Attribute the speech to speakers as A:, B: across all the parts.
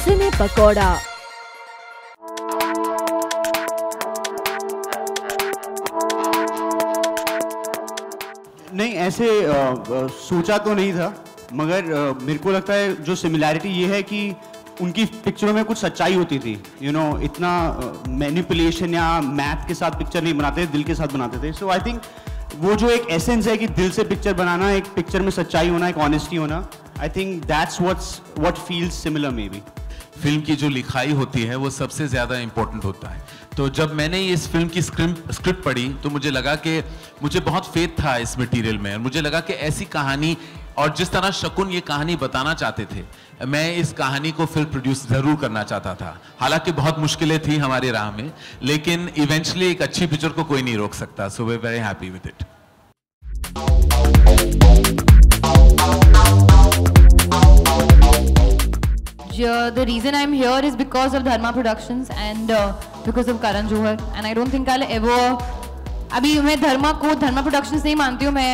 A: सिने पकौड़ा।
B: नहीं, ऐसे सोचा तो नहीं था, मगर मेरे को लगता है जो सिमिलैरिटी ये है कि उनकी पिक्चरों में कुछ सच्चाई होती थी। इतना मैनिपुलेशन या मैथ के साथ पिक्चर नहीं बनाते थे, दिल के साथ बनाते थे। सो आई थिंक वो जो एक एसेंस है कि दिल से पिक्चर बनाना, एक पिक्चर में सच्चाई होना, एक ऑनेस्टी होना, I think that's what feels similar may be.
C: Film की जो लिखाई होती है वो सबसे ज़्यादा इम्पोर्टेंट होता है। तो जब मैंने इस फिल्म की स्क्रिप्ट पढ़ी तो मुझे लगा कि मुझे बहुत फेथ था इस मटेरियल में, और मुझे लगा कि ऐसी कहानी और जिस तरह शकुन ये कहानी बताना चाहते थे, मैं इस कहानी को फिल्म प्रोड्यूस ज़रूर करना चाहता था। हालांकि बहुत मुश्किलें थी हमारी राह में, लेकिन इवेंचुअली एक अच्छी पिक्चर को कोई नहीं रोक सकता। So we are very happy with it.
D: The reason I'm here is because of Dharma Productions and because of Karan Johar, and I don't think I'll ever, अभी मैं धर्मा Productions नहीं मानती हूँ, मैं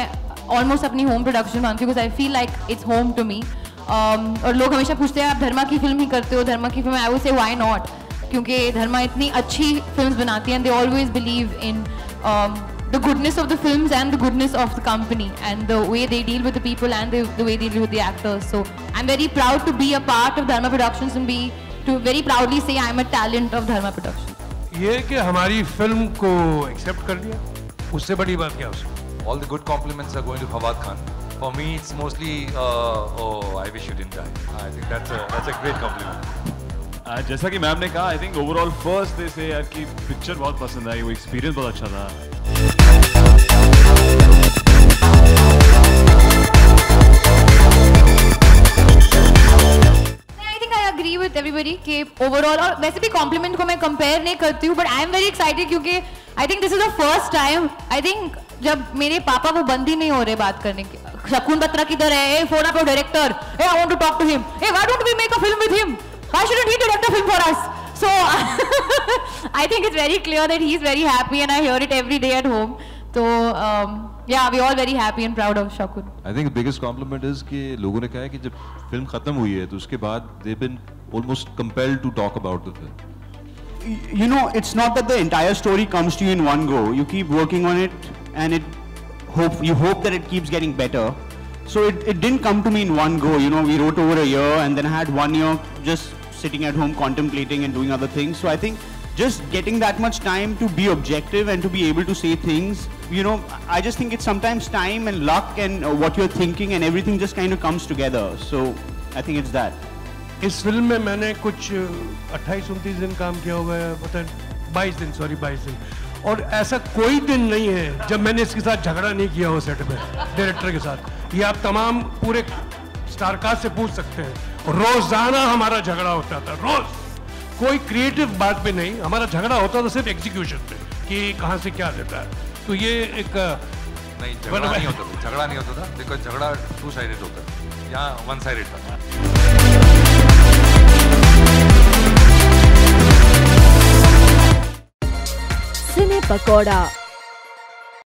D: almost अपनी home production मानती हूँ, because I feel like it's home to me. और लोग हमेशा पूछते हैं आप धर्मा की फिल्म ही करते हो, धर्मा की film, I would say why not, क्योंकि धर्मा इतनी अच्छी फिल्म्स बनाती हैं, they always believe in the goodness of the films and the goodness of the company and the way they deal with the people and the way they deal with the actors. So I'm very proud to be a part of Dharma Productions and to very proudly say I'm a talent of Dharma Productions.
E: ये कि हमारी film को accept कर लिया, उससे बड़ी बात क्या उसमें?
F: All the good compliments are going to Fawad Khan. For me, it's mostly, oh, I wish you didn't die. I think that's a great compliment.
G: जैसा कि मैम ने कहा, I think overall first day से यार की picture बहुत पसंद आई, वो एक्सपीरियंस बहुत अच्छा था।
D: agree with everybody कि overall, और वैसे भी compliment को मैं compare नहीं करती हूँ, but I am very excited क्योंकि I think this is the first time, I think जब मेरे पापा वो बंदी नहीं हो रहे बात करने की, शकुन बत्रा किधर है, फोन पे director, I want to talk to him, why don't we make a film with him, why shouldn't he direct a film for us? So I think it's very clear that he's very happy and I hear it every day at home. So yeah, we all very happy and proud of Shakun.
H: I think the biggest compliment is कि लोगों ने कहा है कि जब film खत्म हुई है तो उसके बाद they've been almost compelled to talk about the film.
B: It's not that the entire story comes to you in one go. You keep working on it, and you hope that it keeps getting better. So it didn't come to me in one go. We wrote over a year, and then I had 1 year just sitting at home contemplating and doing other things. So I think just getting that much time to be objective and to be able to say things, I just think it's sometimes time and luck and what you're thinking and everything just kind of comes together. So I think it's that.
E: इस film में मैंने कुछ 28-29 दिन काम किया होगा, पता है 22 दिन, और ऐसा कोई दिन नहीं है जब मैंने इसके साथ झगड़ा नहीं किया हो सेट में, डायरेक्टर के साथ। ये आप तमाम पूरे स्टारकास्ट से पूछ सकते हैं, रोजाना हमारा झगड़ा होता था, रोज। कोई क्रिएटिव बात पे नहीं, हमारा झगड़ा होता था सिर्फ एग्जीक्यूशन पे कि कहाँ से क्या देता है। तो ये एक
F: नहीं, झगड़ा नहीं होता था, देखो झगड़ा 2 साइडेड होता है, यहाँ 1 साइडेड था।
A: सिने पकौड़ा।